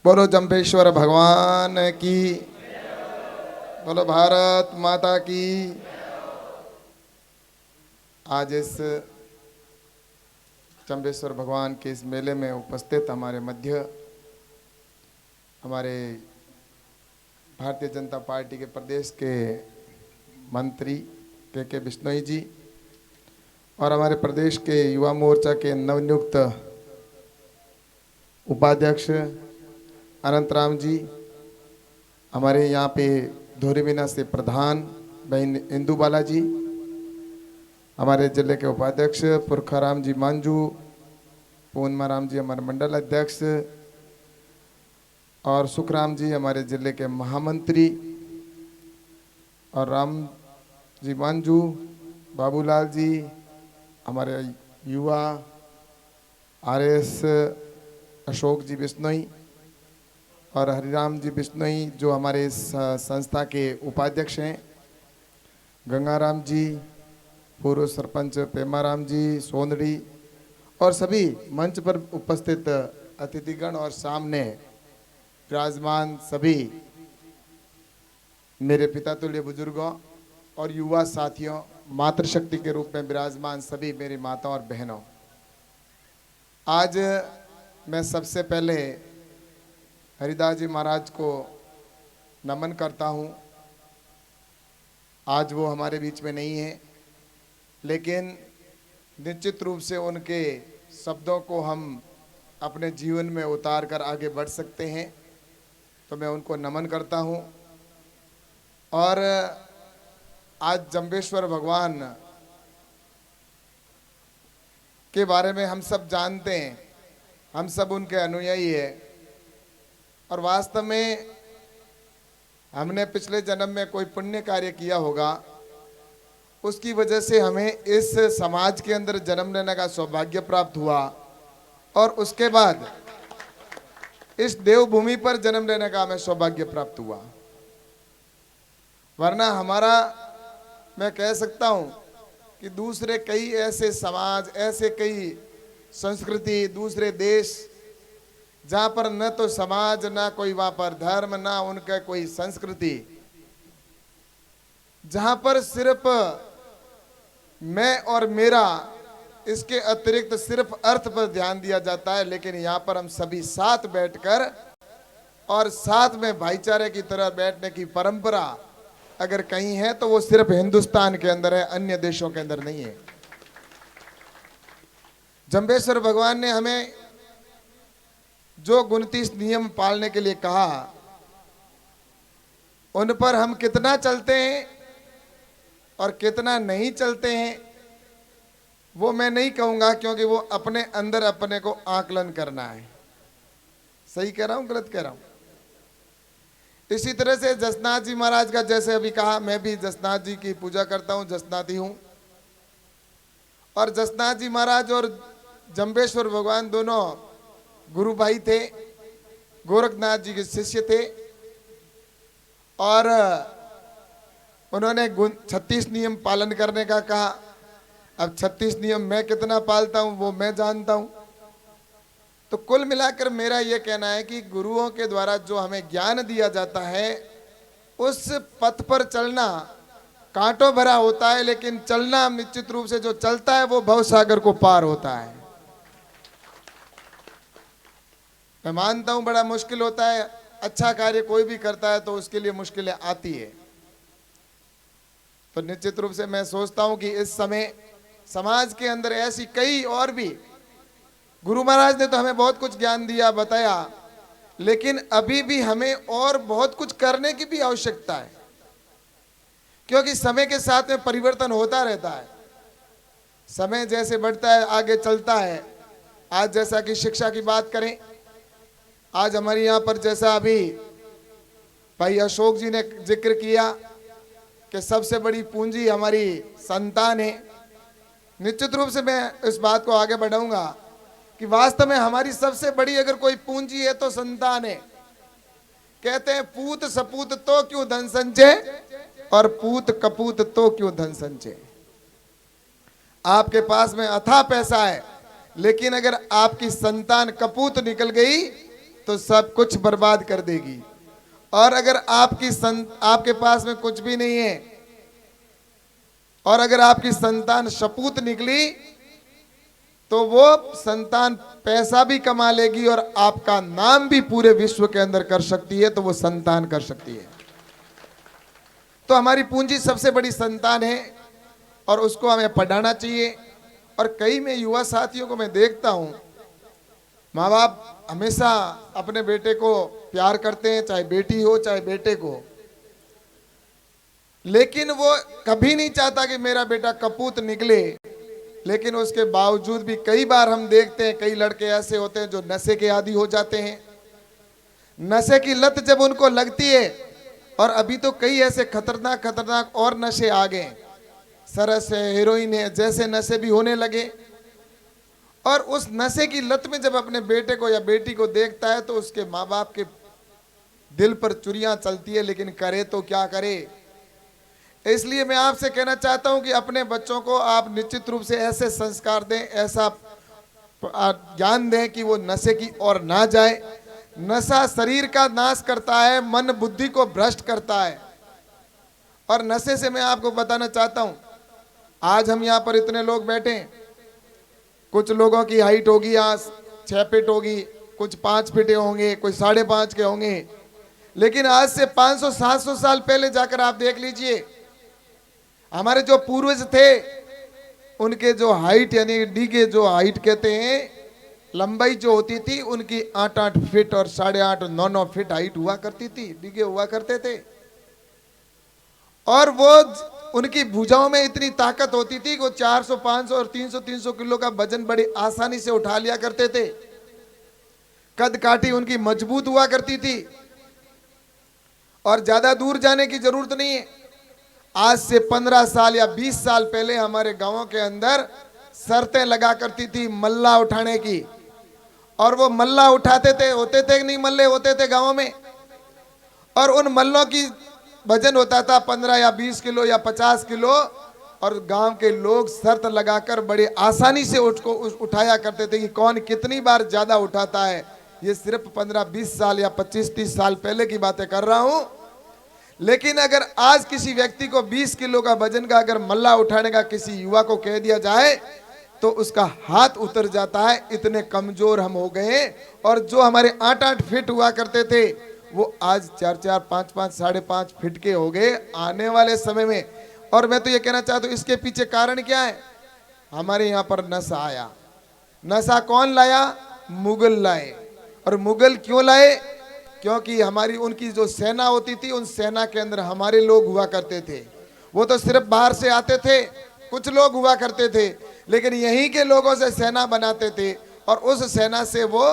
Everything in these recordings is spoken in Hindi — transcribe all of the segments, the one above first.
बोलो जम्भेश्वर भगवान की, बोलो भारत माता की। आज इस जम्भेश्वर भगवान के इस मेले में उपस्थित हमारे मध्य हमारे भारतीय जनता पार्टी के प्रदेश के मंत्री के बिश्नोई जी और हमारे प्रदेश के युवा मोर्चा के नवनियुक्त उपाध्यक्ष अनंतराम जी, हमारे यहाँ पे धोरीबिना से प्रधान बहन इंदुबाला जी, हमारे जिले के उपाध्यक्ष पुरखाराम जी मांझू, पूनमाराम जी हमारे मंडल अध्यक्ष और सुखराम जी हमारे जिले के महामंत्री और राम जी मांझू, बाबूलाल जी हमारे युवा, आरएस अशोक जी बिश्नोई और हरिराम जी बिश्नोई जो हमारे इस संस्था के उपाध्यक्ष हैं, गंगाराम जी, पूर्व सरपंच पेमाराम जी सोंदड़ी और सभी मंच पर उपस्थित अतिथिगण और सामने विराजमान सभी मेरे पिता तुल्य बुजुर्गों और युवा साथियों, मातृशक्ति के रूप में विराजमान सभी मेरी माताओं और बहनों, आज मैं सबसे पहले हरिदास जी महाराज को नमन करता हूँ। आज वो हमारे बीच में नहीं है, लेकिन निश्चित रूप से उनके शब्दों को हम अपने जीवन में उतार कर आगे बढ़ सकते हैं, तो मैं उनको नमन करता हूँ। और आज जम्भेश्वर भगवान के बारे में हम सब जानते हैं, हम सब उनके अनुयायी हैं और वास्तव में हमने पिछले जन्म में कोई पुण्य कार्य किया होगा, उसकी वजह से हमें इस समाज के अंदर जन्म लेने का सौभाग्य प्राप्त हुआ और उसके बाद इस देवभूमि पर जन्म लेने का हमें सौभाग्य प्राप्त हुआ। वरना हमारा, मैं कह सकता हूं कि दूसरे कई ऐसे समाज, ऐसे कई संस्कृति, दूसरे देश जहां पर न तो समाज, ना कोई वहां पर धर्म, ना उनका कोई संस्कृति, जहां पर सिर्फ मैं और मेरा, इसके अतिरिक्त सिर्फ अर्थ पर ध्यान दिया जाता है। लेकिन यहाँ पर हम सभी साथ बैठकर और साथ में भाईचारे की तरह बैठने की परंपरा अगर कहीं है तो वो सिर्फ हिंदुस्तान के अंदर है, अन्य देशों के अंदर नहीं है। जम्भेश्वर भगवान ने हमें जो 29 नियम पालने के लिए कहा, उन पर हम कितना चलते हैं और कितना नहीं चलते हैं वो मैं नहीं कहूंगा, क्योंकि वो अपने अंदर अपने को आकलन करना है। सही कह रहा हूं, गलत कह रहा हूं? इसी तरह से जसनाथ जी महाराज का जैसे अभी कहा, मैं भी जसनाथ जी की पूजा करता हूं, जसनाथी हूं। और जसनाथ जी महाराज और जम्भेश्वर भगवान दोनों गुरु भाई थे, गोरखनाथ जी के शिष्य थे और उन्होंने 36 नियम पालन करने का कहा। अब 36 नियम मैं कितना पालता हूं वो मैं जानता हूं। तो कुल मिलाकर मेरा यह कहना है कि गुरुओं के द्वारा जो हमें ज्ञान दिया जाता है, उस पथ पर चलना कांटों भरा होता है, लेकिन चलना निश्चित रूप से जो चलता है वो भवसागर को पार होता है। मैं मानता हूं बड़ा मुश्किल होता है, अच्छा कार्य कोई भी करता है तो उसके लिए मुश्किलें आती है। तो निश्चित रूप से मैं सोचता हूं कि इस समय समाज के अंदर ऐसी कई और भी, गुरु महाराज ने तो हमें बहुत कुछ ज्ञान दिया, बताया, लेकिन अभी भी हमें और बहुत कुछ करने की भी आवश्यकता है, क्योंकि समय के साथ में परिवर्तन होता रहता है। समय जैसे बढ़ता है आगे चलता है। आज जैसा कि शिक्षा की बात करें, आज हमारे यहाँ पर जैसा अभी भाई अशोक जी ने जिक्र किया कि सबसे बड़ी पूंजी हमारी संतान है। निश्चित रूप से मैं इस बात को आगे बढ़ाऊंगा कि वास्तव में हमारी सबसे बड़ी अगर कोई पूंजी है तो संतान है। कहते हैं पूत सपूत तो क्यों धन संचय और पूत कपूत तो क्यों धन संचय। आपके पास में अथाह पैसा है, लेकिन अगर आपकी संतान कपूत निकल गई तो सब कुछ बर्बाद कर देगी। और अगर आपके पास में कुछ भी नहीं है और अगर आपकी संतान सपूत निकली तो वो संतान पैसा भी कमा लेगी और आपका नाम भी पूरे विश्व के अंदर कर सकती है, तो वो संतान कर सकती है। तो हमारी पूंजी सबसे बड़ी संतान है और उसको हमें पढ़ाना चाहिए। और कई में युवा साथियों को मैं देखता हूं, माँ बाप हमेशा अपने बेटे को प्यार करते हैं, चाहे बेटी हो चाहे बेटे को, लेकिन वो कभी नहीं चाहता कि मेरा बेटा कपूत निकले। लेकिन उसके बावजूद भी कई बार हम देखते हैं कई लड़के ऐसे होते हैं जो नशे के आदी हो जाते हैं। नशे की लत जब उनको लगती है, और अभी तो कई ऐसे खतरनाक खतरनाक और नशे आ गए, सरस है, हेरोइन है, जैसे नशे भी होने लगे। और उस नशे की लत में जब अपने बेटे को या बेटी को देखता है तो उसके माँ बाप के दिल पर चुरियां चलती है, लेकिन करे तो क्या करे। इसलिए मैं आपसे कहना चाहता हूं कि अपने बच्चों को आप निश्चित रूप से ऐसे संस्कार दें, ऐसा ज्ञान दें कि वो नशे की ओर ना जाए। नशा शरीर का नाश करता है, मन बुद्धि को भ्रष्ट करता है। और नशे से मैं आपको बताना चाहता हूं, आज हम यहाँ पर इतने लोग बैठे, कुछ लोगों की हाइट होगी आज 6 फीट होगी, कुछ 5 फीट होंगे, कोई 5.5 के होंगे। लेकिन आज से 500-700 साल पहले जाकर आप देख लीजिए, हमारे जो पूर्वज थे उनके जो हाइट, यानी डीगे जो हाइट कहते हैं, लंबाई जो होती थी उनकी 8-8 फीट और 8.5 9-9 फीट हाइट हुआ करती थी, डीगे हुआ करते थे। और वो उनकी भुजाओं में इतनी ताकत होती थी कि वो 400 500 और 300 किलो का वजन बड़ी आसानी से उठा लिया करते थे। कद काठी उनकी मजबूत हुआ करती थी और ज्यादा दूर जाने की जरूरत नहीं है। आज से 15 साल या 20 साल पहले हमारे गांवों के अंदर शर्तें लगा करती थी मल्ला उठाने की, और वो मल्ला उठाते थे, होते थे नहीं मल्ले होते थे गांवों में, और उन मल्लों की वजन होता था 15 या 20 किलो या 50 किलो, और गांव के लोग शर्त लगाकर बड़ी आसानी से उसको उठाया करते थे कि कौन कितनी बार ज्यादा उठाता है। ये सिर्फ 15-20 साल या 25-30 साल पहले की बातें कर रहा हूं। लेकिन अगर आज किसी व्यक्ति को 20 किलो का वजन का अगर मल्ला उठाने का किसी युवा को कह दिया जाए तो उसका हाथ उतर जाता है, इतने कमजोर हम हो गए। और जो हमारे 8-8 फीट हुआ करते थे वो आज 4-4 5-5 5.5 फीट के हो गए आने वाले समय में। और मैं तो ये कहना चाहता हूँ इसके पीछे कारण क्या है, हमारे यहाँ पर नशा आया। नशा कौन लाया? मुगल लाए। और मुगल क्यों लाए? क्योंकि हमारी उनकी जो सेना होती थी उन सेना के अंदर हमारे लोग हुआ करते थे। वो तो सिर्फ बाहर से आते थे, कुछ लोग हुआ करते थे, लेकिन यहीं के लोगों से सेना बनाते थे और उस सेना से वो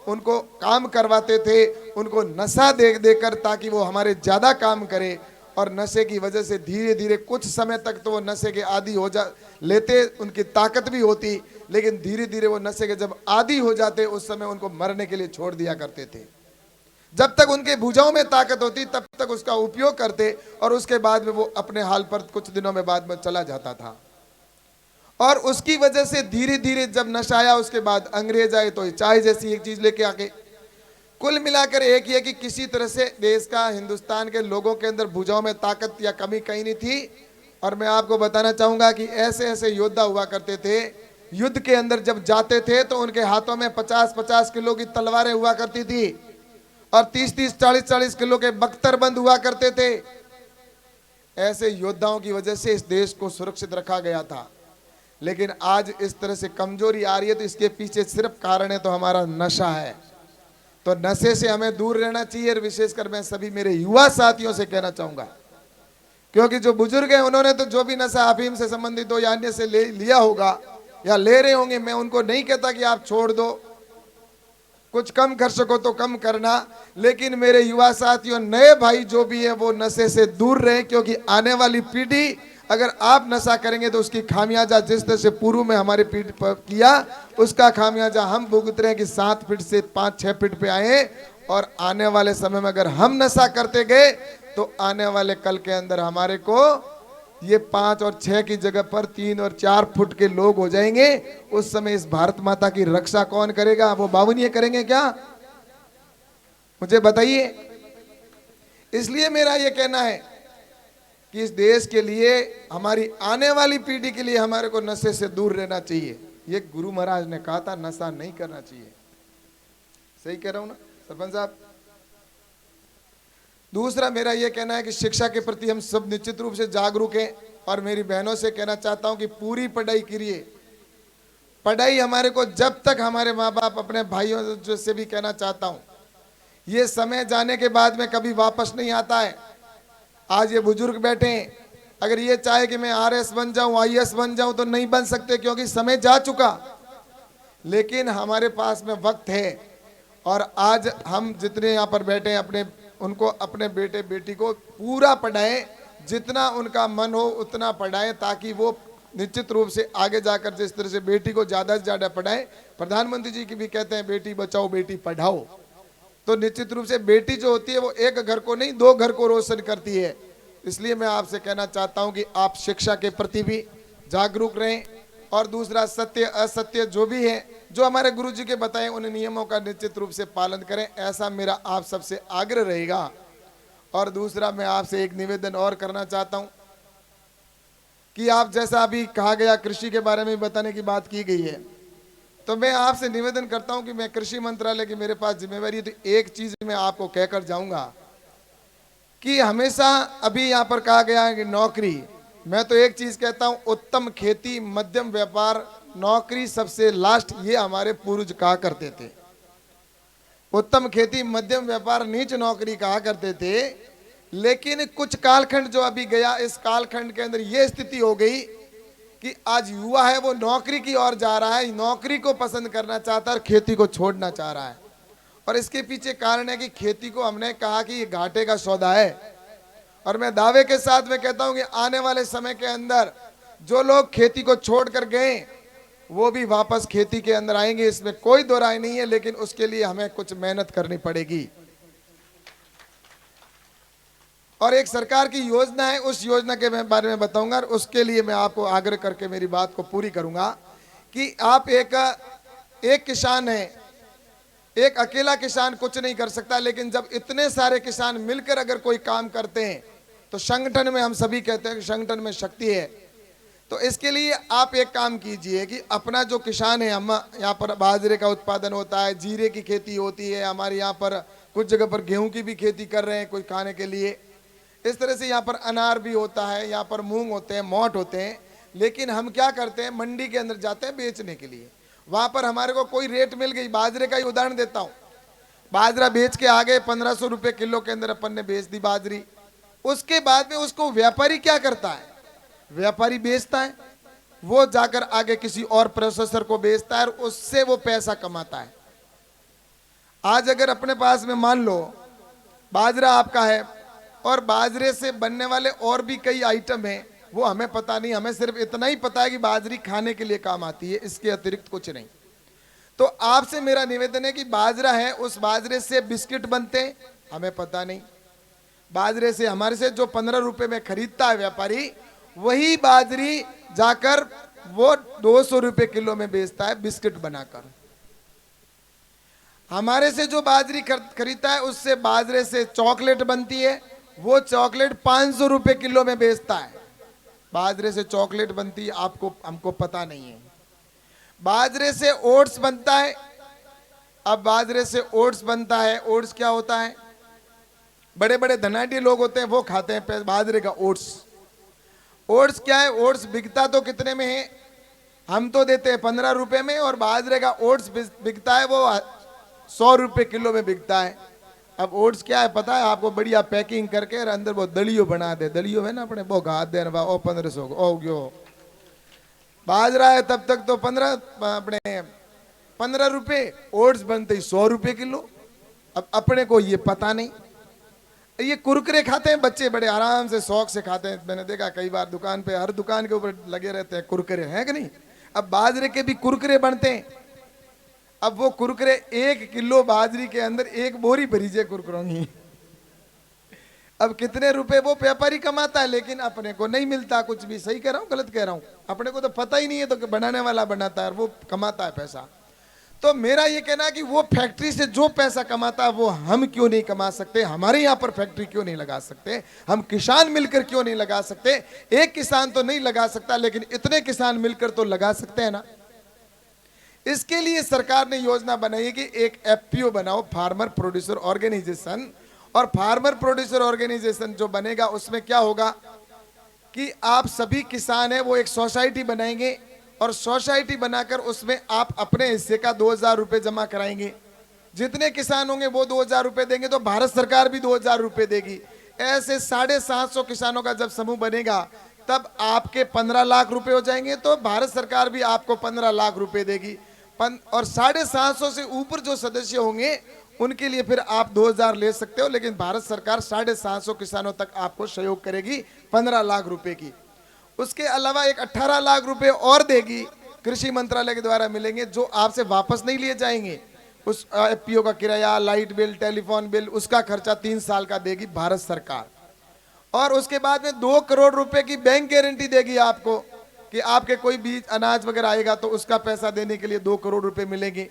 उनको काम करवाते थे, उनको नशा दे देकर, ताकि वो हमारे ज्यादा काम करे। और नशे की वजह से धीरे धीरे कुछ समय तक तो वो नशे के आदी हो जा लेते, उनकी ताकत भी होती, लेकिन धीरे धीरे वो नशे के जब आदी हो जाते उस समय उनको मरने के लिए छोड़ दिया करते थे। जब तक उनके भुजाओं में ताकत होती तब तक उसका उपयोग करते और उसके बाद में वो अपने हाल पर कुछ दिनों में बाद में चला जाता था। और उसकी वजह से धीरे धीरे जब नशा आया उसके बाद अंग्रेज आए तो चाय जैसी एक चीज लेके आके, कुल मिलाकर एक ही है कि किसी तरह से देश का, हिंदुस्तान के लोगों के अंदर भुजाओं में ताकत या कमी कहीं नहीं थी। और मैं आपको बताना चाहूंगा कि ऐसे ऐसे योद्धा हुआ करते थे, युद्ध के अंदर जब जाते थे तो उनके हाथों में 50-50 किलो की तलवारें हुआ करती थी और 30-30 40-40 किलो के बख्तरबंद हुआ करते थे। ऐसे योद्धाओं की वजह से इस देश को सुरक्षित रखा गया था। लेकिन आज इस तरह से कमजोरी आ रही है तो इसके पीछे सिर्फ कारण है तो हमारा नशा है। तो नशे से हमें दूर रहना चाहिए। और विशेषकर मैं सभी मेरे युवा साथियों से कहना चाहूंगा, क्योंकि जो बुजुर्ग हैं उन्होंने तो जो भी नशा अफीम से संबंधित हो या अन्य से लिया होगा या ले रहे होंगे, मैं उनको नहीं कहता कि आप छोड़ दो, कुछ कम कर सको तो कम करना। लेकिन मेरे युवा साथियों, नए भाई जो भी है वो नशे से दूर रहे, क्योंकि आने वाली पीढ़ी, अगर आप नशा करेंगे तो उसकी खामियाजा जिस तरह से पूर्व में हमारे पीढ़ी पर किया उसका खामियाजा हम भुगत रहे हैं कि 7 फीट से 5-6 फीट पे आए। और आने वाले समय में अगर हम नशा करते गए तो आने वाले कल के अंदर हमारे को ये 5 और 6 की जगह पर 3 और 4 फुट के लोग हो जाएंगे। उस समय इस भारत माता की रक्षा कौन करेगा? वो बावनिये करेंगे क्या? मुझे बताइए। इसलिए मेरा ये कहना है कि इस देश के लिए, हमारी आने वाली पीढ़ी के लिए हमारे को नशे से दूर रहना चाहिए। ये गुरु महाराज ने कहा था, नशा नहीं करना चाहिए। सही कह रहा हूं ना सरपंच साहब? दूसरा मेरा यह कहना है कि शिक्षा के प्रति हम सब निश्चित रूप से जागरूक हैं, और मेरी बहनों से कहना चाहता हूं कि पूरी पढ़ाई करिए। पढ़ाई हमारे को, जब तक हमारे माँ बाप, अपने भाइयों से भी कहना चाहता हूं, ये समय जाने के बाद में कभी वापस नहीं आता है। आज ये बुजुर्ग बैठे हैं, अगर ये चाहे कि मैं आरएस बन जाऊं, आईएएस बन जाऊं, तो नहीं बन सकते, क्योंकि समय जा चुका। लेकिन हमारे पास में वक्त है, और आज हम जितने यहाँ पर बैठे हैं, उनको, अपने बेटे बेटी को पूरा पढ़ाएं, जितना उनका मन हो उतना पढ़ाएं, ताकि वो निश्चित रूप से आगे जाकर, जिस तरह से बेटी को ज़्यादा से ज़्यादा पढ़ाएं। प्रधानमंत्री जी की भी कहते हैं बेटी बचाओ बेटी पढ़ाओ। तो निश्चित रूप से बेटी जो होती है वो एक घर को नहीं, 2 घर को रोशन करती है। इसलिए मैं आपसे कहना चाहता हूं कि आप शिक्षा के प्रति भी जागरूक रहें, और दूसरा सत्य असत्य जो भी है, जो हमारे गुरु जी के बताए उन नियमों का निश्चित रूप से पालन करें, ऐसा मेरा आप सबसे आग्रह रहेगा। और दूसरा मैं आपसे एक निवेदन और करना चाहता हूं कि आप, जैसा अभी कहा गया, कृषि के बारे में बताने की बात की गई है, तो मैं आपसे निवेदन करता हूं कि मैं कृषि मंत्रालय की मेरे पास जिम्मेवारी है, तो एक चीज मैं आपको कहकर जाऊंगा कि हमेशा अभी यहाँ पर कहा गया है कि नौकरी, मैं तो एक चीज कहता हूं, उत्तम खेती, मध्यम व्यापार, नौकरी सबसे लास्ट, ये हमारे पूर्वज कहा करते थे। उत्तम खेती, मध्यम व्यापार, नीच नौकरी कहा करते थे। लेकिन कुछ कालखंड जो अभी गया, इस कालखंड के अंदर ये स्थिति हो गई कि आज युवा है वो नौकरी की ओर जा रहा है, नौकरी को पसंद करना चाहता है, खेती को छोड़ना चाह रहा है। और इसके पीछे कारण है कि खेती को हमने कहा कि ये घाटे का सौदा है। और मैं दावे के साथ में कहता हूं कि आने वाले समय के अंदर जो लोग खेती को छोड़कर गए, वो भी वापस खेती के अंदर आएंगे, इसमें कोई दो राय नहीं है। लेकिन उसके लिए हमें कुछ मेहनत करनी पड़ेगी। और एक सरकार की योजना है, उस योजना के बारे में बताऊंगा, और उसके लिए मैं आपको आग्रह करके मेरी बात को पूरी करूंगा कि आप एक किसान है, एक अकेला किसान कुछ नहीं कर सकता। लेकिन जब इतने सारे किसान मिलकर अगर कोई काम करते हैं, तो संगठन में, हम सभी कहते हैं कि संगठन में शक्ति है। तो इसके लिए आप एक काम कीजिए कि अपना जो किसान है, हम यहाँ पर बाजरे का उत्पादन होता है, जीरे की खेती होती है, हमारे यहाँ पर कुछ जगह पर गेहूं की भी खेती कर रहे हैं कोई खाने के लिए। इस तरह से यहाँ पर अनार भी होता है, यहाँ पर मूंग होते हैं, मोट होते हैं। लेकिन हम क्या करते हैं, मंडी के अंदर जाते हैं बेचने के लिए, वहां पर हमारे को कोई रेट मिल गई। बाजरे का ही उदाहरण देता हूं, बाजरा बेच के आ गए, 1500 रुपए किलो के अंदर अपन ने बेच दी बाजरी। उसके बाद में उसको व्यापारी क्या करता है, व्यापारी बेचता है, वो जाकर आगे किसी और प्रोसेसर को बेचता है, और उससे वो पैसा कमाता है। आज अगर अपने पास में मान लो बाजरा आपका है, और बाजरे से बनने वाले और भी कई आइटम हैं, वो हमें पता नहीं, हमें सिर्फ इतना ही पता है कि बाजरी खाने के लिए काम आती है, इसके अतिरिक्त कुछ नहीं। तो आपसे मेरा निवेदन है कि बाजरा है, उस बाजरे से बिस्किट बनते हैं, हमें पता नहीं। बाजरे से, हमारे से जो 15 रुपए में खरीदता है व्यापारी, वही बाजरी जाकर वो 200 रुपए किलो में बेचता है बिस्किट बनाकर। हमारे से जो बाजरी खरीदता है, उससे बाजरे से चॉकलेट बनती है, वो चॉकलेट 500 रुपए किलो में बेचता है। बाजरे से चॉकलेट बनती है, हमको पता नहीं है। बाजरे से ओट्स बनता है। अब बाजरे से ओट्स बनता है, ओट्स क्या होता है, बड़े बड़े धनाढ्य लोग होते हैं वो खाते हैं बाजरे का ओट्स। ओट्स क्या है, ओट्स बिकता तो कितने में है, हम तो देते हैं 15 रुपए में, और बाजरे का ओट्स बिकता है वो 100 रुपए किलो में बिकता है। अब ओट्स क्या है पता है आपको, बढ़िया पैकिंग करके अंदर वो दलियो बना दे, दलियो है ना अपने, वो घात दे, ओ 1500 ओ गयो। बाजरा है तब तक तो 15 रुपए, ओट्स बनते ही 100 रुपए किलो। अब अपने को ये पता नहीं। ये कुरकुरे खाते हैं बच्चे, बड़े आराम से शौक से खाते हैं। मैंने देखा कई बार दुकान पे, हर दुकान के ऊपर लगे रहते हैं कुरकुरे, हैं कि नहीं। अब बाजरे के भी कुरकुरे बनते हैं। अब वो कुरकुरे 1 किलो बाजरी के अंदर 1 बोरी भरी जे कुरकुरों की। अब कितने रुपए वो व्यापारी कमाता है, लेकिन अपने को नहीं मिलता कुछ भी। सही कह रहा हूँ गलत कह रहा हूँ, अपने को तो पता ही नहीं है, तो बनाने वाला बनाता है और वो कमाता है पैसा। तो मेरा ये कहना है कि वो फैक्ट्री से जो पैसा कमाता है वो हम क्यों नहीं कमा सकते, हमारे यहाँ पर फैक्ट्री क्यों नहीं लगा सकते, हम किसान मिलकर क्यों नहीं लगा सकते। एक किसान तो नहीं लगा सकता, लेकिन इतने किसान मिलकर तो लगा सकते हैं ना। इसके लिए सरकार ने योजना बनाई है कि एक एफपीओ बनाओ, फार्मर प्रोड्यूसर ऑर्गेनाइजेशन। और फार्मर प्रोड्यूसर ऑर्गेनाइजेशन जो बनेगा उसमें क्या होगा कि आप सभी किसान हैं वो एक सोसाइटी बनाएंगे, और सोसाइटी बनाकर उसमें आप अपने हिस्से का 2000 रुपये जमा कराएंगे। जितने किसान होंगे वो 2000 रुपये देंगे, तो भारत सरकार भी 2000 रुपये देगी। ऐसे 750 किसानों का जब समूह बनेगा तब आपके 15 लाख रुपए हो जाएंगे, तो भारत सरकार भी आपको 15 लाख रुपए देगी। और 750 से ऊपर जो सदस्य होंगे उनके लिए फिर आप 2000 ले सकते हो, लेकिन भारत सरकार 750 किसानों तक आपको सहयोग करेगी 15 लाख रुपए की। उसके अलावा एक 18 लाख रुपए और देगी, कृषि मंत्रालय के द्वारा मिलेंगे, जो आपसे वापस नहीं लिए जाएंगे। उस एफपीओ का किराया, लाइट बिल, टेलीफोन बिल, उसका खर्चा 3 साल का देगी भारत सरकार। और उसके बाद में 2 करोड़ रुपए की बैंक गारंटी देगी आपको कि आपके कोई बीज अनाज वगैरह आएगा तो उसका पैसा देने के लिए 2 करोड़ रुपए मिलेंगे।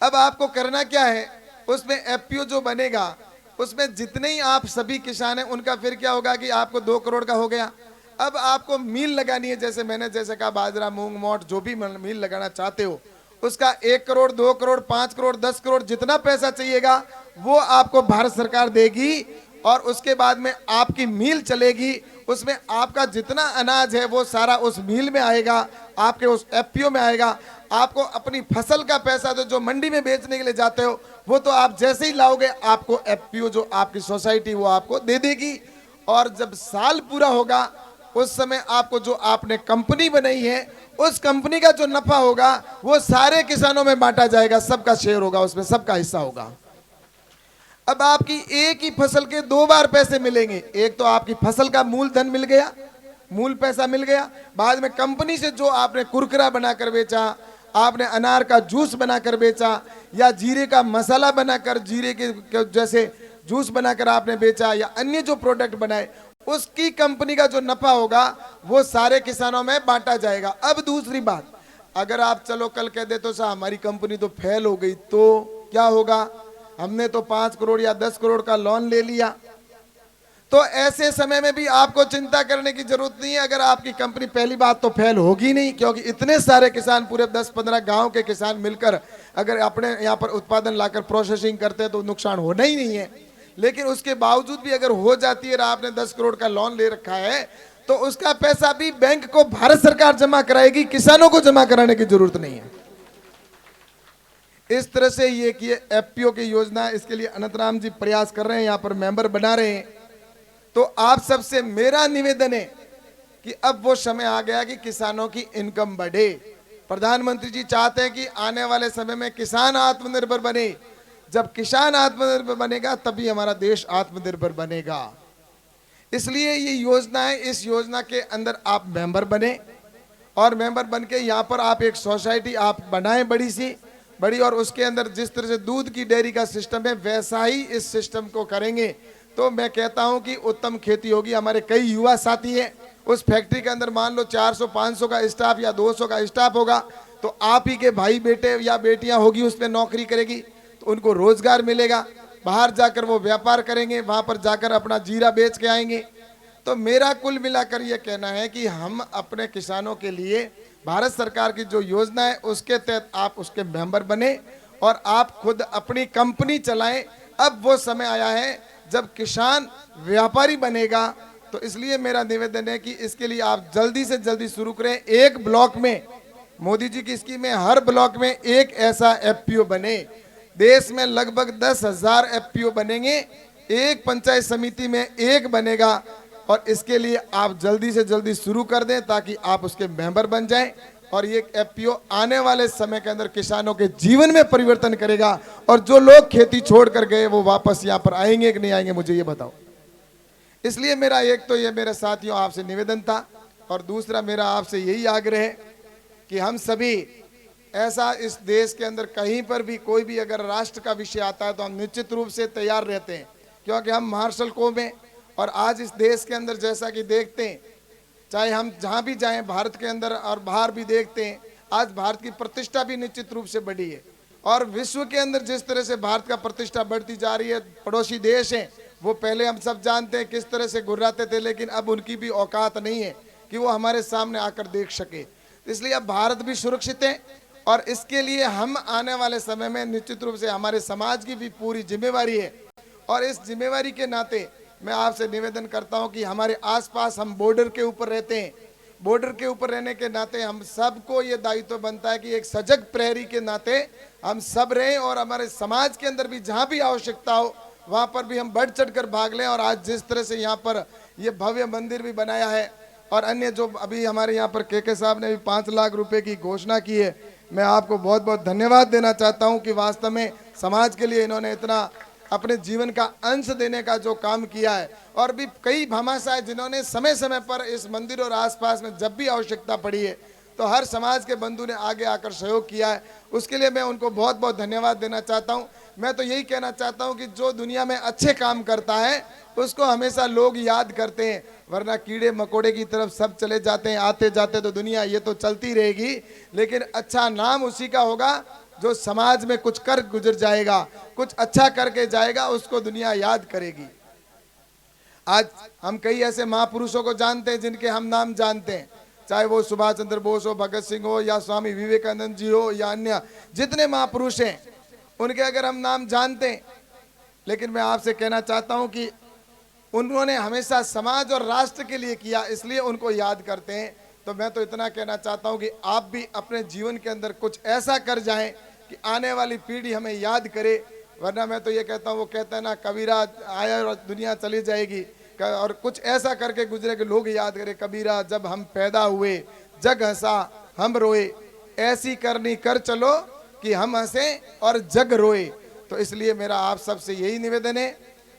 अब आपको करना क्या है, उसमें एफपीओ जो बनेगा उसमें जितने ही आप सभी किसान हैं उनका फिर क्या होगा कि आपको 2 करोड़ का हो गया। अब आपको मील लगानी है, जैसे कहा बाजरा, मूंग, मोट, जो भी मील लगाना चाहते हो उसका 1 करोड़, 2 करोड़, 5 करोड़, 10 करोड़, जितना पैसा चाहिएगा वो आपको भारत सरकार देगी। और उसके बाद में आपकी मील चलेगी, उसमें आपका जितना अनाज है वो सारा उस मील में आएगा, आपके उस एफपीओ में आएगा। आपको अपनी फसल का पैसा तो जो मंडी में बेचने के लिए जाते हो वो तो आप जैसे ही लाओगे आपको एफपीओ जो आपकी सोसाइटी वो आपको दे देगी। और जब साल पूरा होगा उस समय आपको जो आपने कंपनी बनाई है उस कंपनी का जो नफा होगा वो सारे किसानों में बांटा जाएगा, सबका शेयर होगा, उसमें सबका हिस्सा होगा। अब आपकी एक ही फसल के 2 बार पैसे मिलेंगे। एक तो आपकी फसल का मूलधन मिल गया, मूल पैसा मिल गया, बाद में कंपनी से जो आपने कुरकुरा बनाकर बेचा, आपने अनार का जूस बनाकर बेचा, या जीरे का मसाला बनाकर, जीरे के जैसे जूस बनाकर आपने बेचा, या अन्य जो प्रोडक्ट बनाए, उसकी कंपनी का जो नफा होगा वो सारे किसानों में बांटा जाएगा। अब दूसरी बात, अगर आप चलो कल कह दे तो साहब हमारी कंपनी तो फेल हो गई, तो क्या होगा, हमने तो 5 करोड़ या 10 करोड़ का लोन ले लिया। तो ऐसे समय में भी आपको चिंता करने की जरूरत नहीं है। अगर आपकी कंपनी, पहली बात तो फेल होगी नहीं, क्योंकि इतने सारे किसान, पूरे 10-15 गांव के किसान मिलकर अगर अपने यहाँ पर उत्पादन लाकर प्रोसेसिंग करते हैं तो नुकसान होना ही नहीं है। लेकिन उसके बावजूद भी अगर हो जाती है, आपने 10 करोड़ का लोन ले रखा है, तो उसका पैसा भी बैंक को भारत सरकार जमा कराएगी, किसानों को जमा कराने की जरूरत नहीं है। इस तरह से ये कि एफपीओ की योजना, इसके लिए अनंतराम जी प्रयास कर रहे हैं, यहाँ पर मेंबर बना रहे हैं। तो आप सबसे मेरा निवेदन है कि अब वो समय आ गया कि किसानों की इनकम बढ़े। प्रधानमंत्री जी चाहते हैं कि आने वाले समय में किसान आत्मनिर्भर बने। जब किसान आत्मनिर्भर बनेगा तभी हमारा देश आत्मनिर्भर बनेगा। इसलिए ये योजना है, इस योजना के अंदर आप मेंबर बने, और मेंबर बन के यहाँ पर आप एक सोसाइटी आप बनाएं बड़ी, और उसके अंदर जिस तरह से दूध की डेयरी का सिस्टम है वैसा ही इस सिस्टम को करेंगे तो मैं कहता हूं कि उत्तम खेती होगी। हमारे कई युवा साथी हैं, उस फैक्ट्री के अंदर मान लो 400-500 का स्टाफ या 200 का स्टाफ होगा, तो आप ही के भाई बेटे या बेटियां होगी उसमें नौकरी करेगी, तो उनको रोजगार मिलेगा। बाहर जाकर वो व्यापार करेंगे, वहां पर जाकर अपना जीरा बेच के आएंगे। तो मेरा कुल मिलाकर ये कहना है कि हम अपने किसानों के लिए भारत सरकार की जो योजना है उसके तहत आप उसके मेंबर बने और आप खुद अपनी कंपनी चलाएं। अब वो समय आया है जब किसान व्यापारी बनेगा। तो इसलिए मेरा निवेदन है कि इसके लिए आप जल्दी से जल्दी शुरू करें। एक ब्लॉक में, मोदी जी की स्कीम में हर ब्लॉक में एक ऐसा एफपीओ बने। देश में लगभग 10,000 एफपीओ बनेंगे, एक पंचायत समिति में एक बनेगा। और इसके लिए आप जल्दी से जल्दी शुरू कर दें ताकि आप उसके मेंबर बन जाएं, और ये एफपीओ आने वाले समय के अंदर किसानों के जीवन में परिवर्तन करेगा। और जो लोग खेती छोड़ कर गए वो वापस यहाँ पर आएंगे कि नहीं आएंगे, मुझे ये बताओ। इसलिए मेरा एक तो ये मेरे साथियों आपसे निवेदन था, और दूसरा मेरा आपसे यही आग्रह है कि हम सभी ऐसा इस देश के अंदर कहीं पर भी कोई भी अगर राष्ट्र का विषय आता है तो हम निश्चित रूप से तैयार रहते हैं, क्योंकि हम मार्शल कौम हैं। और आज इस देश के अंदर जैसा कि देखते हैं, चाहे हम जहाँ भी जाएं भारत के अंदर और बाहर भी देखते हैं, आज भारत की प्रतिष्ठा भी निश्चित रूप से बढ़ी है। और विश्व के अंदर जिस तरह से भारत का प्रतिष्ठा बढ़ती जा रही है, पड़ोसी देश हैं वो पहले हम सब जानते हैं किस तरह से गुर्राते थे, लेकिन अब उनकी भी औकात नहीं है कि वो हमारे सामने आकर देख सके। इसलिए अब भारत भी सुरक्षित है और इसके लिए हम आने वाले समय में निश्चित रूप से हमारे समाज की भी पूरी जिम्मेवारी है। और इस जिम्मेवारी के नाते मैं आपसे निवेदन करता हूं कि हमारे आसपास हम बॉर्डर के ऊपर रहते हैं, बॉर्डर के ऊपर रहने के नाते हम सबको ये दायित्व बनता है कि एक सजग प्रहरी के नाते हम सब रहें और हमारे समाज के अंदर भी जहां भी आवश्यकता हो वहां पर भी हम बढ़ चढ़कर भाग लें। और आज जिस तरह से यहाँ पर ये भव्य मंदिर भी बनाया है और अन्य जो अभी हमारे यहाँ पर के साहब ने भी 5 लाख रुपए की घोषणा की है, मैं आपको बहुत बहुत धन्यवाद देना चाहता हूँ कि वास्तव में समाज के लिए इन्होंने इतना अपने जीवन का अंश देने का जो काम किया है। और भी कई भामाशाह जिन्होंने समय समय पर इस मंदिर और आसपास में जब भी आवश्यकता पड़ी है तो हर समाज के बंधु ने आगे आकर सहयोग किया है, उसके लिए मैं उनको बहुत बहुत धन्यवाद देना चाहता हूं। मैं तो यही कहना चाहता हूं कि जो दुनिया में अच्छे काम करता है उसको हमेशा लोग याद करते हैं, वरना कीड़े मकोड़े की तरफ सब चले जाते हैं, आते जाते तो दुनिया ये तो चलती रहेगी, लेकिन अच्छा नाम उसी का होगा जो समाज में कुछ कर गुजर जाएगा, कुछ अच्छा करके जाएगा, उसको दुनिया याद करेगी। आज हम कई ऐसे महापुरुषों को जानते हैं जिनके हम नाम जानते हैं, चाहे वो सुभाष चंद्र बोस हो, भगत सिंह हो या स्वामी विवेकानंद जी हो या अन्य जितने महापुरुष हैं उनके अगर हम नाम जानते हैं, लेकिन मैं आपसे कहना चाहता हूं कि उन्होंने हमेशा समाज और राष्ट्र के लिए किया, इसलिए उनको याद करते हैं। तो मैं तो इतना कहना चाहता हूं कि आप भी अपने जीवन के अंदर कुछ ऐसा कर जाएं कि आने वाली पीढ़ी हमें याद करे, वरना मैं तो ये कहता हूं, वो कहता है ना कबीरा आया और दुनिया चली जाएगी, और कुछ ऐसा करके गुजरे कि लोग याद करें, कबीरा जब हम पैदा हुए जग हंसा हम रोए, ऐसी करनी कर चलो कि हम हंसे और जग रोए। तो इसलिए मेरा आप सबसे यही निवेदन है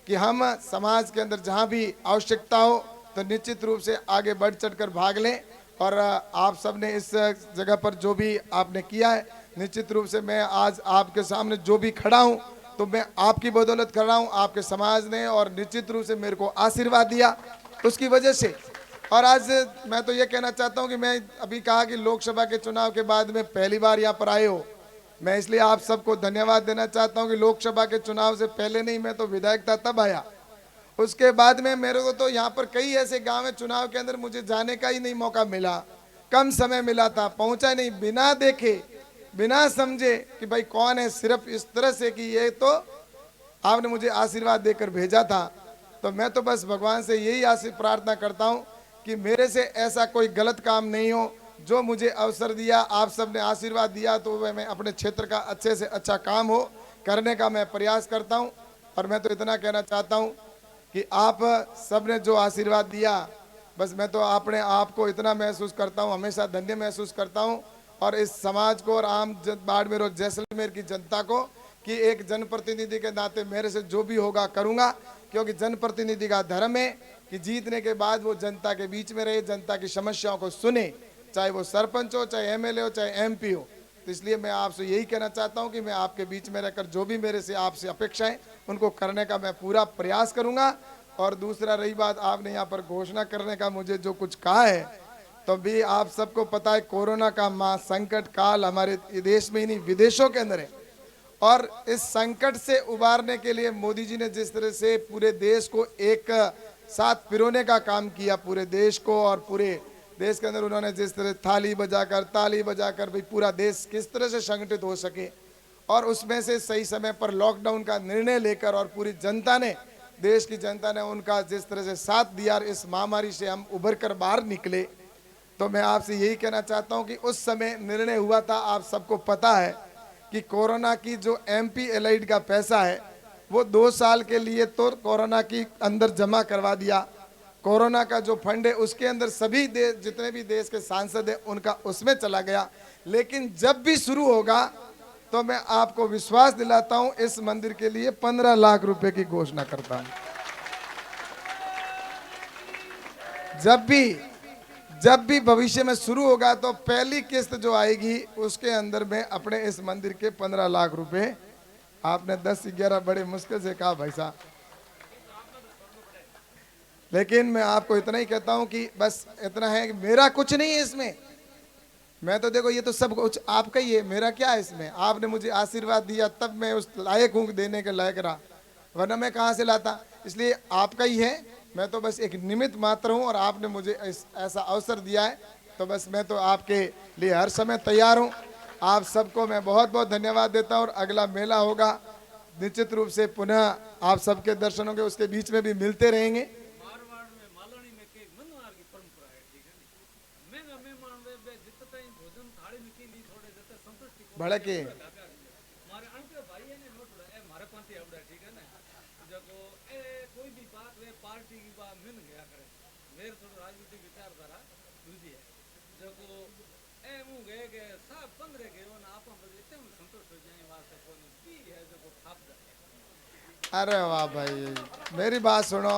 कि हम समाज के अंदर जहाँ भी आवश्यकता हो तो निश्चित रूप से आगे बढ़ चढ़कर भाग लें। और आप सब ने इस जगह पर जो भी आपने किया है, निश्चित रूप से मैं आज आपके सामने जो भी खड़ा हूँ तो मैं आपकी बदौलत खड़ा हूँ, आपके समाज ने और निश्चित रूप से मेरे को आशीर्वाद दिया उसकी वजह से। और आज मैं तो ये कहना चाहता हूँ कि मैं अभी कहा कि लोकसभा के चुनाव के बाद में पहली बार यहाँ पर आए हो, मैं इसलिए आप सबको धन्यवाद देना चाहता हूँ कि लोकसभा के चुनाव से पहले नहीं, मैं तो विधायक था तब आया, उसके बाद में मेरे को तो यहाँ पर कई ऐसे गांव है चुनाव के अंदर मुझे जाने का ही नहीं मौका मिला, कम समय मिला था, पहुंचा नहीं, बिना देखे बिना समझे कि भाई कौन है, सिर्फ इस तरह से कि ये तो आपने मुझे आशीर्वाद देकर भेजा था। तो मैं तो बस भगवान से यही प्रार्थना करता हूँ कि मेरे से ऐसा कोई गलत काम नहीं हो, जो मुझे अवसर दिया, आप सबने आशीर्वाद दिया, तो वह मैं अपने क्षेत्र का अच्छे से अच्छा काम हो करने का मैं प्रयास करता हूँ। और मैं तो इतना कहना चाहता हूँ कि आप सबने जो आशीर्वाद दिया, बस मैं तो अपने आप को इतना महसूस करता हूँ, हमेशा धन्य महसूस करता हूँ और इस समाज को और आम बाड़मेर और जैसलमेर की जनता को कि एक जनप्रतिनिधि के नाते मेरे से जो भी होगा करूँगा, क्योंकि जनप्रतिनिधि का धर्म है कि जीतने के बाद वो जनता के बीच में रहे, जनता की समस्याओं को सुने, चाहे वो सरपंच हो, चाहे एमएलए हो, चाहे एमपी हो। तो इसलिए मैं आपसे यही कहना चाहता हूं कि मैं आपके बीच में रहकर जो भी मेरे से आपसे अपेक्षा है उनको करने का मैं पूरा प्रयास करूंगा। और दूसरा रही बात आपने यहाँ पर घोषणा करने का, मुझे जो कुछ कहा है, तो भी आप सबको पता है कोरोना का संकट काल हमारे देश में ही नहीं विदेशों के अंदर है, और इस संकट से उबारने के लिए मोदी जी ने जिस तरह से पूरे देश को एक साथ पिरोने का काम किया, पूरे देश को, और पूरे देश के अंदर उन्होंने जिस तरह थाली बजाकर ताली बजाकर भाई पूरा देश किस तरह से संगठित हो सके, और उसमें से सही समय पर लॉकडाउन का निर्णय लेकर और पूरी जनता ने, देश की जनता ने उनका जिस तरह से साथ दिया, इस महामारी से हम उभर कर बाहर निकले। तो मैं आपसे यही कहना चाहता हूं कि उस समय निर्णय हुआ था, आप सबको पता है कि कोरोना की जो एमपी एलाइड का पैसा है वो 2 साल के लिए तो कोरोना की अंदर जमा करवा दिया। कोरोना का जो फंड है उसके अंदर सभी देश, जितने भी देश के सांसद हैं उनका उसमें चला गया। लेकिन जब भी शुरू होगा तो मैं आपको विश्वास दिलाता हूं, इस मंदिर के लिए 15 लाख रुपए की घोषणा करता हूं। जब भी भविष्य में शुरू होगा तो पहली किस्त जो आएगी उसके अंदर में अपने इस मंदिर के 15 लाख रुपए, आपने 10-11 बड़े मुश्किल से कहा भाई साहब, लेकिन मैं आपको इतना ही कहता हूं कि बस इतना है कि मेरा कुछ नहीं है इसमें, मैं तो देखो ये तो सब कुछ आपका ही है, मेरा क्या है इसमें। आपने मुझे आशीर्वाद दिया तब मैं उस लायक हूँ देने के लायक रहा, वरना मैं कहाँ से लाता। इसलिए आपका ही है, मैं तो बस एक निमित्त मात्र हूँ और आपने मुझे ऐसा अवसर दिया है, तो बस मैं तो आपके लिए हर समय तैयार हूँ। आप सबको मैं बहुत बहुत धन्यवाद देता हूँ और अगला मेला होगा निश्चित रूप से पुनः आप सबके दर्शनों के उसके बीच में भी मिलते रहेंगे। भड़के अरे वाह भाई, मेरी बात सुनो,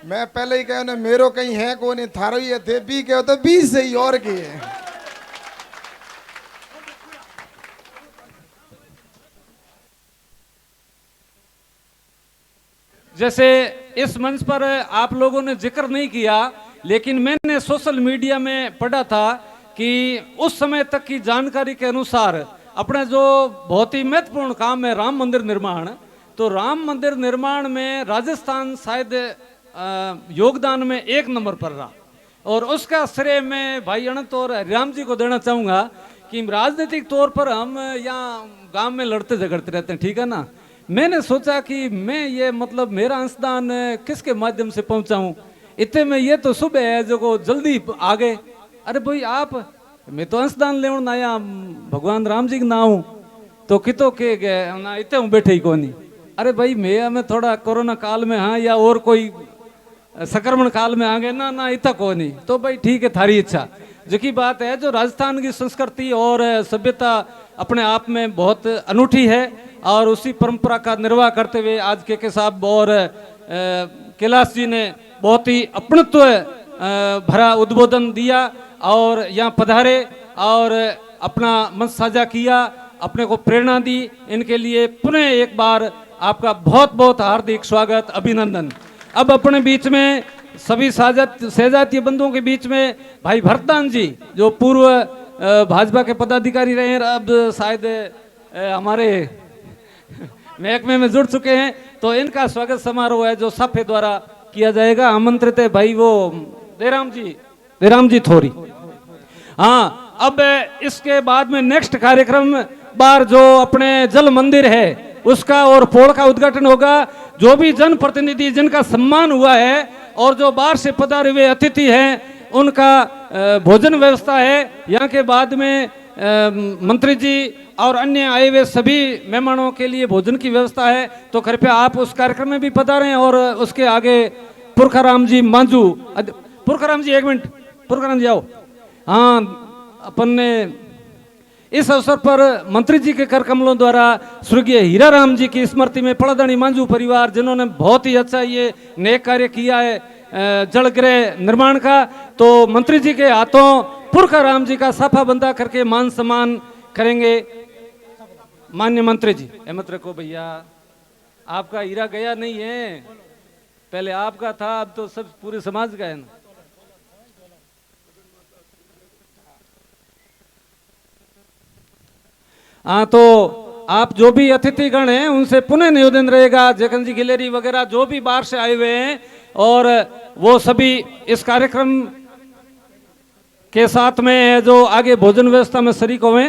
मैं पहले ही कहो ना मेरो कहीं है को नहीं, थारो ही थे बी कहो तो बी सही और की है। जैसे इस मंच पर आप लोगों ने जिक्र नहीं किया, लेकिन मैंने सोशल मीडिया में पढ़ा था कि उस समय तक की जानकारी के अनुसार अपना जो बहुत ही महत्वपूर्ण काम है राम मंदिर निर्माण, तो राम मंदिर निर्माण में राजस्थान शायद योगदान में 1 नंबर पर रहा। और उसका श्रेय मैं भाई अनंत और हरिराम जी को देना चाहूँगा कि राजनीतिक तौर पर हम यहाँ गांव में लड़ते झगड़ते रहते हैं, ठीक है ना। मैंने सोचा कि मैं ये मतलब मेरा अंशदान किसके माध्यम से पहुंचाऊं, इतने में ये तो सुबह है जो को जल्दी आ गए। अरे भाई आप, मैं तो अंशदान लेवन आया भगवान राम जी के ना हूँ, तो कितो के गए ना इतने हूँ बैठे ही कोनी। अरे भाई मैं थोड़ा कोरोना काल में हाँ या और कोई संक्रमण काल में आ गए ना ना इतना को नहीं, तो भाई ठीक है थारी इच्छा। जो की बात है, जो राजस्थान की संस्कृति और सभ्यता अपने आप में बहुत अनूठी है और उसी परंपरा का निर्वाह करते हुए आज के साहब और कैलाश जी ने बहुत ही अपनत्व भरा उद्बोधन दिया और यहाँ पधारे और अपना मंच साझा किया, अपने को प्रेरणा दी। इनके लिए पुनः एक बार आपका बहुत बहुत हार्दिक स्वागत, अभिनंदन। अब अपने बीच में सभी सहजातीय बंधुओं के बीच में भाई भरतदान जी, जो पूर्व भाजपा के पदाधिकारी रहे हैं, अब शायद हमारे महकमे में जुड़ चुके हैं, तो इनका स्वागत समारोह है जो साफे द्वारा किया जाएगा। आमंत्रित है भाई वो देराम जी थोरी। हाँ, अब इसके बाद में नेक्स्ट कार्यक्रम बार जो अपने जल मंदिर है उसका और पोल का उद्घाटन होगा। जो भी जनप्रतिनिधि जिनका सम्मान हुआ है और जो बाहर से पधारे हुए अतिथि हैं उनका भोजन व्यवस्था है। यहाँ के बाद में मंत्री जी और अन्य आए हुए सभी मेहमानों के लिए भोजन की व्यवस्था है, तो कृपया आप उस कार्यक्रम में भी पधारें। और उसके आगे पुरखाराम जी मांझू, पुरखाराम जी 1 मिनट, पुरखाराम जी आओ। हाँ, अपन ने इस अवसर पर मंत्री जी के कर कमलों द्वारा स्वर्गीय हीरा राम जी की स्मृति में पड़ादानी मांझू परिवार, जिन्होंने बहुत ही अच्छा ये नेक कार्य किया है जलगृह निर्माण का, तो मंत्री जी के हाथों पुरखा राम जी का साफा बंदा करके मान सम्मान करेंगे। माननीय मंत्री जी, अहमद रखो भैया, आपका हीरा गया नहीं है, पहले आपका था, अब तो सब पूरे समाज का है ना। हाँ, तो आप जो भी अतिथिगण हैं उनसे पुनः निवेदन रहेगा, जगन जी गिलेरी वगैरह जो भी बाहर से आए हुए हैं, और वो सभी इस कार्यक्रम के साथ में जो आगे भोजन व्यवस्था में शरीक हुए।